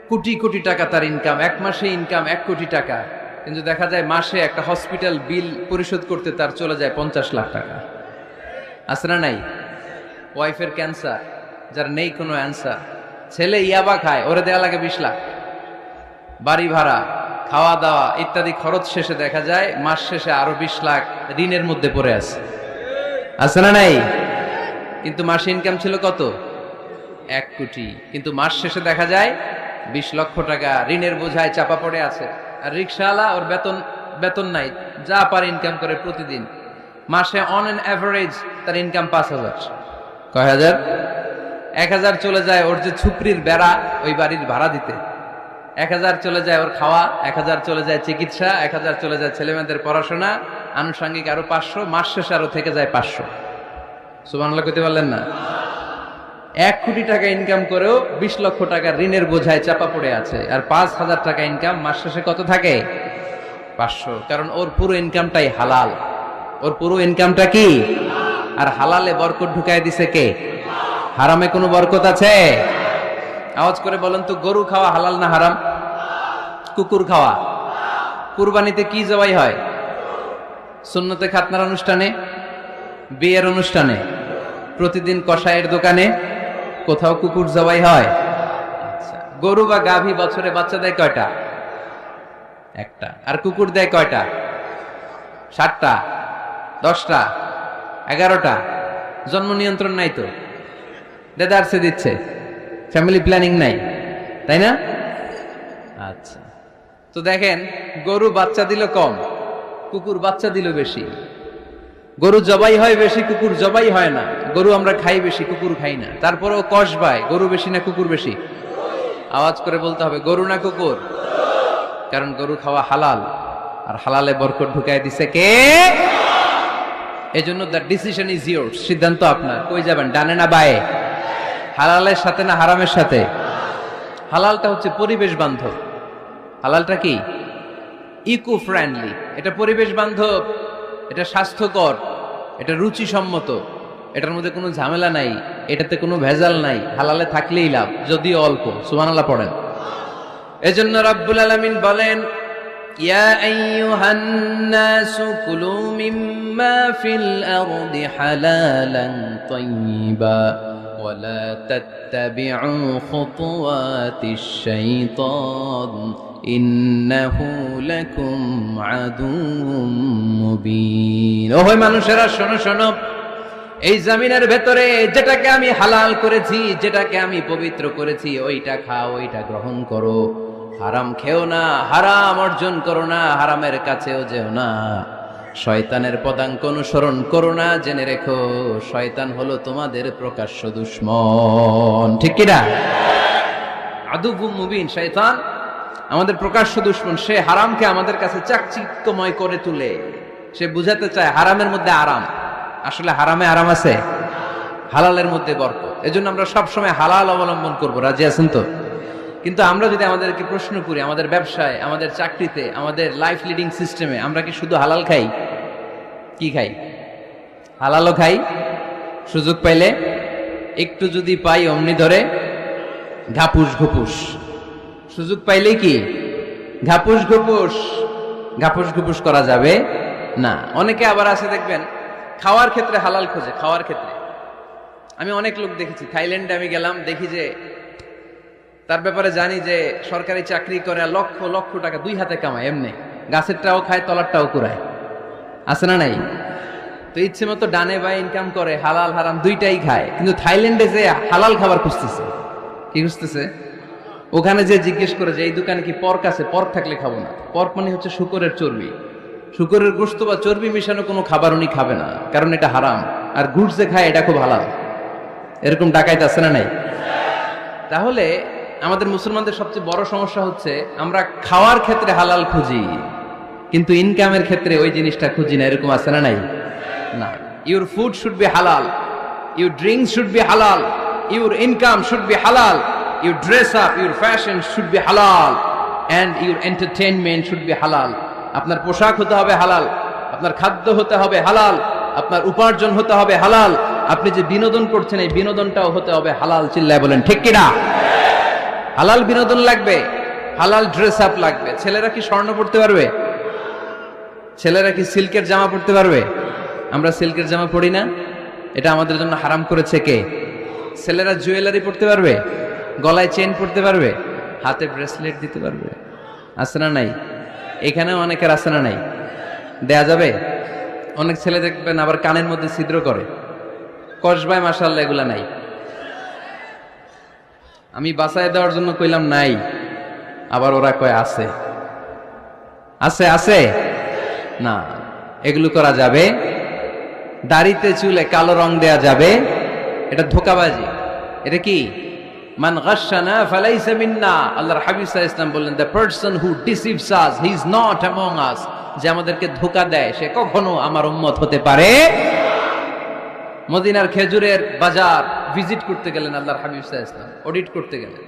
কোটি কোটি টাকা তার ইনকাম, এক মাসে ইনকাম 1 কোটি টাকা, কিন্তু দেখা যায় মাসে একটা হসপিটাল বিল পরিশোধ করতে তার চলে যায় 50 লাখ টাকা। আছে না নাই? ওয়াইফের ক্যান্সার, যার নেই কোনো অ্যান্সার, ছেলে ইয়াবা খায়, ওরে দেয়া লাগে 20 লাখ, বাড়ি ভাড়া, খাওয়া দাওয়া ইত্যাদি খরচ শেষে দেখা যায় মাস শেষে আরো 20 লাখ ঋণের মধ্যে পড়ে আছে না নাই? কিন্তু মাসে ইনকাম ছিল কত? 1 কোটি, কিন্তু মাস শেষে দেখা যায় 20 লক্ষ টাকা ঋণের বোঝায় চাপা পড়ে আছে। আর রিক্সাওয়ালা, ওর বেতন নাই, যা পারে ইনকাম করে প্রতিদিন, মাসে অন অ্যান অ্যাভারেজ তার ইনকাম 5,000। কয় হাজার? 1,000 চলে যায় ওর যে ছুপরির বেড়া, ওই বাড়ির ভাড়া দিতে, 1,000 চলে যায় ওর খাওয়া, 1,000 চলে যায় চিকিৎসা, 1,000 চলে যায় ছেলেমেয়েদের পড়াশোনা, আনুষঙ্গিক আরো 500, মাস শেষে আরো থেকে যায় 500। সুবহানাল্লাহ কইতে পারলেন না? 1 কোটি টাকা ইনকাম করেও 20 লক্ষ টাকা ঋণের বোঝায় চাপা পড়ে আছে। আর 5,000 টাকা ইনকাম, মাস শেষে কত থাকে? 500। কারণ ওর পুরো ইনকামটাই হালাল। ওর পুরো ইনকামটা কি? আর হালালে বরকত ঢুকায় দিছে কে? হারামে কোনো বরকত আছে? আওয়াজ করে বলেন তো, গরু খাওয়া হালাল না হারাম? কুকুর খাওয়া? কুরবানিতে কি জবাই হয়? সুন্নতে খাতনার অনুষ্ঠানে, বিয়ের অনুষ্ঠানে, প্রতিদিন কসাইয়ের দোকানে, কোথাও কুকুর জবাই হয়? আচ্ছা, গরু বা গাভী বছরে বাচ্চা দেয় কয়টা? একটা। আর কুকুর দেয় কয়টা? 7টা, 10টা, 11টা। জন্ম নিয়ন্ত্রণ নাই তো, দেদারসে দিচ্ছে, ফ্যামিলি প্ল্যানিং নাই, তাই না? আচ্ছা, তো দেখেন, গরু বাচ্চা দিল কম, কুকুর বাচ্চা দিল বেশি। গরু জবাই হয় বেশি, কুকুর জবাই হয় না। গরু আমরা খাই বেশি, কুকুর খাই না। তারপরেও কসবায় গরু বেশি না কুকুর বেশি? আওয়াজ করে বলতে হবে, গরু না কুকুর? কারণ গরু খাওয়া হালাল, আর হালালে বরকত ঢুকায় দিছে কে? এজন্য দ্য ডিসিশন ইজ ইয়োরস, সিদ্ধান্ত আপনার। কই যাবেন, ডানে না বায়ে? হালালের সাথে না হারামের সাথে? হালালটা হচ্ছে পরিবেশ বান্ধব। হালালটা কি? Eco friendly. এটা পরিবেশ বান্ধব, এটা স্বাস্থ্যকর, এটা রুচিসম্মত, এটার মধ্যে কোনো ঝামেলা নাই, এটাতে কোনো ভেজাল নাই। হালালে থাকলেই লাভ, যদিও অল্প। সুবহানাল্লাহ পড়েন। এজন্য রাব্বুল আলামিন বলেন, ইয়া আইয়ুহান নাসু কুলু মিম্মা ফিল আরদি হালালান তাইয়্যিবা ওয়া লা তাত্তাবিউ খুতুওয়াতিশ শাইতান ইন্নাহু লাকুম আদুউম মুবিন। ওহে মানুষেরা, শোনো শোনো, এই জমিনের ভেতরে যেটাকে আমি হালাল করেছি, যেটাকে আমি পবিত্র করেছি, ওইটা খাও, ওইটা গ্রহণ করো। হারাম খেও না, হারাম অর্জন করো না, হারামের কাছেও যেও না। শয়তানের পদাঙ্ক অনুসরণ করো না। জেনে রেখো, শয়তান হলো তোমাদের প্রকাশ্য দুশমন। ঠিক কি না? আদুউম মুবিন। শয়তান আমাদের প্রকাশ্য দুশমন। সে হারামকে আমাদের কাছে চাকচিক্যময় করে তুলে। সে বুঝাতে চায় হারামের মধ্যে আরাম, আসলে হারামে আরাম আছে, হালালের মধ্যে বরকত। এজন্য আমরা সবসময় হালাল অবলম্বন করব। রাজি আছেন তো? কিন্তু আমরা যদি আমাদেরকে প্রশ্ন করি, আমাদের ব্যবসায়, আমাদের চাকরিতে, আমাদের লাইফ লিডিং সিস্টেমে আমরা কি শুধু হালাল খাই? কি খাই? হালালও খাই, সুযোগ পাইলে একটু যদি পাই অমনি ধরে ঘাপুস ঘুপুস। সুযোগ পাইলে কি ঘাপুস ঘুপুস? ঘাপুস ঘুপুস করা যাবে না। অনেকে আবার আছে দেখবেন, খাওয়ার ক্ষেত্রে হালাল খোঁজে। খাওয়ার ক্ষেত্রে আমি অনেক লোক দেখেছি। থাইল্যান্ডে আমি গেলাম, দেখি যে তার ব্যাপারে জানি যে সরকারি চাকরি করে, লক্ষ লক্ষ টাকা 2 হাতে কামায়, এমনি গাছেরটাও খায়, তলারটাও কুড়ায়। আছে না নাই? তো ইচ্ছে মতো ডানে বাই ইনকাম করে, হালাল হারাম দুইটাই খায়। কিন্তু থাইল্যান্ডে যে হালাল খাবার খুঁজতেছে। কি খুঁজতেছে? ওখানে যে জিজ্ঞেস করে যে এই দোকানে কি পর্ক আছে? পর্ক থাকলে খাবো না। পর্ক মানে হচ্ছে শুকরের চর্বি। শুকরের গোশত বা চর্বি মিশানো কোনো খাবার উনি খাবে না, কারণ এটা হারাম। আর গুড় যে খায়, এটা খুব হালাল। এরকম ডাকাইত আছে না নাই? তাহলে আমাদের মুসলমানদের সবচেয়ে বড় সমস্যা হচ্ছে, আমরা খাওয়ার ক্ষেত্রে হালাল খুঁজি, কিন্তু ইনকামের ক্ষেত্রে ওই জিনিসটা খুঁজি না। এরকম আছে না নাই? না। Your food should be halal, your drinks should be halal, your income should be halal, your dress up, your fashion should be halal, and your entertainment should be halal. আপনার পোশাক হতে হবে হালাল, আপনার খাদ্য হতে হবে হালাল, আপনার উপার্জন হতে হবে হালাল, আপনি যে বিনোদন করছেন এই বিনোদনটাও হতে হবে হালাল। চিল্লায় বলেন ঠিক কিনা? হালাল বিনোদন লাগবে, হালাল ড্রেস আপ লাগবে। ছেলেরা কি স্বর্ণ পড়তে পারবে? ছেলেরা কি সিল্কের জামা পড়তে পারবে? আমরা সিল্কের জামা পড়ি না, এটা আমাদের জন্য হারাম করেছে কে? ছেলেরা জুয়েলারি পড়তে পারবে? গলায় চেন পড়তে পারবে? হাতে ব্রেসলেট দিতে পারবে? আছে না নাই? এখানেও অনেকের আছে না নাই? দেয়া যাবে? অনেক ছেলে দেখবেন আবার কানের মধ্যে ছিদ্র করে, কসবায়, মাশাআল্লাহ এগুলা নাই। আমি বাঁচায় দেওয়ার জন্য কইলাম নাই, আবার ওরা কয় আছে। আছে আছে না, এগুলো করা যাবে? দাড়িতে চুলে কালো রং দেয়া যাবে? এটা ধোঁকাবাজি। এটা কি? মান গাশশানা ফালাইসা মিন্না। আল্লাহর হাবিব সাল্লাল্লাহু আলাইহি ওয়াসাল্লাম বললেন, the person who deceives us he is not among আস। যে আমাদেরকে ধোঁকা দেয় সে কখনো আমার উম্মত হতে পারে। মদিনার খেজুরের বাজার ভিজিট করতে গেলেন আল্লাহর হাবিব সাল্লাল্লাহু আলাইহি ওয়াসাল্লাম, অডিট করতে গেলেন।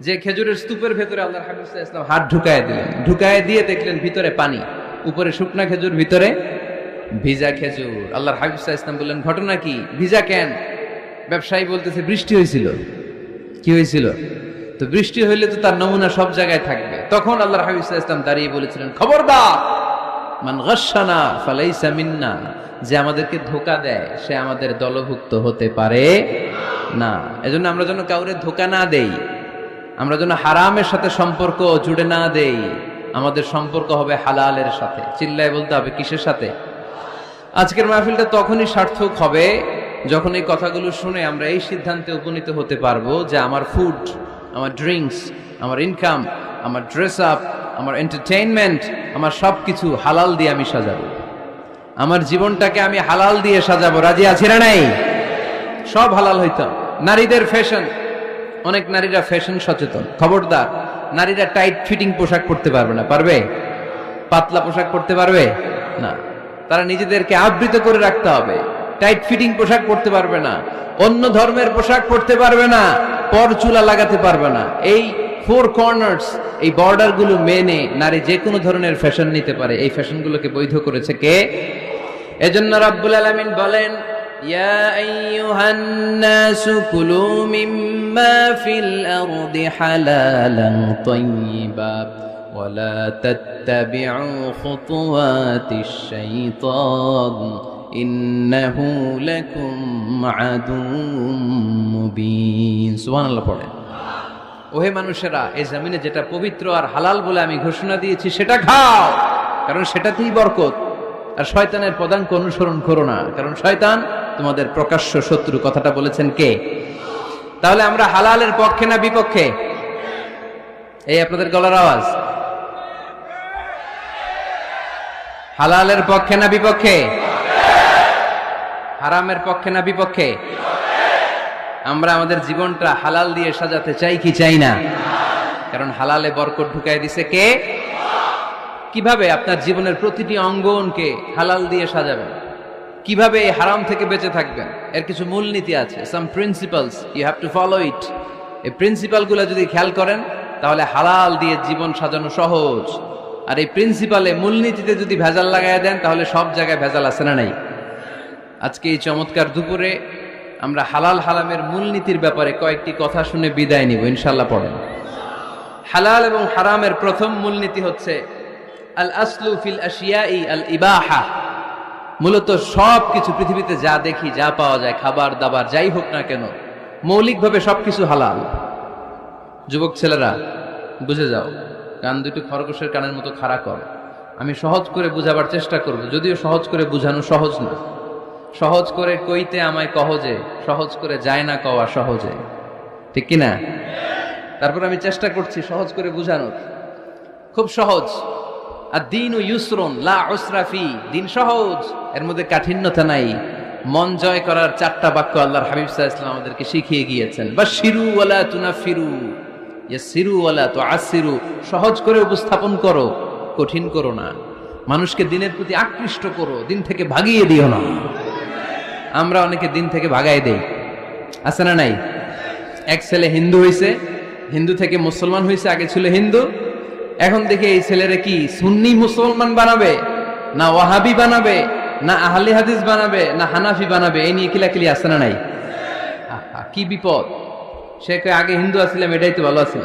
যে খেজুরের স্তূপের ভেতরে আল্লাহর হাবিব সাল্লাল্লাহু আলাইহি ওয়াসাল্লাম হাত ঢুকায় দিলেন, ঢুকায় দিয়ে দেখলেন ভিতরে পানি, উপরে শুকনা খেজুর, ভিতরে ভিজা খেজুর। আল্লাহর হাবিব সাল্লাল্লাহু আলাইহি ওয়াসাল্লাম বললেন, ঘটনা কি? ভিজা কেন? ব্যবসায়ী বলতেছে বৃষ্টি হয়েছিল। কি হয়েছিল? তো বৃষ্টি হইলে তো তার নমুনা সব জায়গায় থাকবে। তখন আল্লাহর হাবিব সাল্লাল্লাহু আলাইহি ওয়াসাল্লাম দাঁড়িয়ে বলেছিলেন, খবরদার, মান গাশশানা ফালাইসা মিন্না। যে আমাদেরকে ধোঁকা দেয় সে আমাদের দলভুক্ত হতে পারে না। এজন্য আমরা যেন কাউরে ধোঁকা না দেই, আমরা যেন হারামের সাথে সম্পর্ক জুড়ে না দেই। আমাদের সম্পর্ক হবে হালালের সাথে। চিল্লায় বলতে হবে কিসের সাথে? আজকের মাহফিলটা তখনই সার্থক হবে যখন এই কথাগুলো শুনে আমরা এই সিদ্ধান্তে উপনীত হতে পারবো যে আমার ফুড, আমার ড্রিঙ্কস, আমার ইনকাম, আমার ড্রেস আপ, আমার এন্টারটেইনমেন্ট, আমার সবকিছু হালাল দিয়ে আমি সাজাবো। আমার জীবনটাকে আমি হালাল দিয়ে সাজাবো। রাজি আছি না নাই? সব হালাল হইতাম। নারীদের ফ্যাশন, অনেক নারীরা ফ্যাশন সচেতন। খবরদার, নারীরা টাইট ফিটিং পোশাক পরতে পারবে না। পারবে? পাতলা পোশাক পরতে পারবে না। তারা নিজেদেরকে আবৃত করে রাখতে হবে। টাইট ফিটিং পোশাক পরতে পারবে না, অন্য ধর্মের পোশাক পরতে পারবে না, পর চুলা লাগাতে পারবে না। এই ফোর কর্নার্স, এই বর্ডার গুলো মেনে নারী যে কোনো ধরনের ফ্যাশন নিতে পারে। এই ফ্যাশনগুলোকে বৈধ করেছে কে? এজন্য রাব্বুল আলামিন বলেন, ইয়া আইয়ুহান নাসু কুলু মিম্মা ফিল আরদি হালালান তাইয়্যিবা ওয়া লা তাত্তাবিউ খুতুওয়াতিশ শাইতান ইন্নাহু লাকুম আদুউম মুবিন। সুবহানাল্লাহ পড়েন। ওহে মানুষেরা, এই জমিনে যেটা পবিত্র আর হালাল বলে আমি ঘোষণা দিয়েছি সেটা খাও, কারণ সেটাতেই বরকত। আর শয়তানের পদাঙ্ক অনুসরণ করো না, কারণ শয়তান তোমাদের প্রকাশ্য শত্রু। কথাটা বলেছেন কে? তাহলে আমরা হালালের পক্ষে না বিপক্ষে? এই আপনাদের গলার আওয়াজ। হালালের পক্ষে না বিপক্ষে? হারামের পক্ষে না বিপক্ষে? আমরা আমাদের জীবনটা হালাল দিয়ে সাজাতে চাই কি চাই না? কারণ হালালে বরকত ঢুকাই দিছে কে? কিভাবে আপনার জীবনের প্রতিটি অঙ্গনকে হালাল দিয়ে সাজাবেন? কিভাবে এই হারাম থেকে বেঁচে থাকবেন? এর কিছু মূলনীতি আছে, some principles, you have to follow it. এই প্রিন্সিপালগুলো যদি খেয়াল করেন তাহলে হালাল দিয়ে জীবন সাজানো সহজ। আর এই প্রিন্সিপালে, মূলনীতিতে যদি ভেজাল লাগাই দেন তাহলে সব জায়গায় ভেজাল আছে না নাই? আজকে এই চমৎকার দুপুরে আমরা হালাল হারামের মূলনীতির ব্যাপারে কয়েকটি কথা শুনে বিদায় নিব ইনশাআল্লাহ। পড়েন। হালাল এবং হারামের প্রথম মূলনীতি হচ্ছে আল আসলু ফিল আশিয়াই আল ইবাহা। মূলত সব কিছু পৃথিবীতে যা দেখি, যা পাওয়া যায়, খাবার দাবার যাই হোক না কেন, মৌলিকভাবে সবকিছু হালাল। যুবক ছেলেরা বুঝে যাও, কান দুটো খরগোশের কানের মতো খাড়া কর। আমি সহজ করে বুঝাবার চেষ্টা করব, যদিও সহজ করে বুঝানো সহজ না। সহজ করে কইতে আমায় কহজে, সহজ করে যায় না কওয়া সহজে, ঠিক কিনা? তারপর আমি চেষ্টা করছি সহজ করে বুঝানোর। খুব সহজ। আর দিন ও ইউসরুন লা উসরা ফি। দিন সহজ, এর মধ্যে কাঠিন্যতা নাই। মন জয় করার 4টা বাক্য আল্লাহর হাবিব সাল্লাল্লাহু আলাইহি ওয়াসাল্লাম আমাদেরকে শিখিয়ে গিয়েছেন। বাশিরু ওয়ালা তুনাফিরু, ইয়াসিরু ওয়ালা তুআসিরু। সহজ করে উপস্থাপন করো, কঠিন করো না। মানুষকে দিনের প্রতি আকৃষ্ট করো, দিন থেকে ভাগিয়ে দিও না। আমরা অনেকে দিন থেকে ভাগাই দেই, আছে না নাই? এক ছেলে হিন্দু হইছে, হিন্দু থেকে মুসলমান হইছে। আগে ছিল হিন্দু, এখন দেখে এই ছেলেরা কি সুন্নি মুসলমান বানাবে, না ওয়াহাবি বানাবে, না আহলে হাদিস বানাবে, না হানাফি বানাবে, এই নিয়ে কিলাকিলি আছে না নাই? কি বিপদ! সে আগে হিন্দু আসছিলাম, এটাই তো ভালো আছিল।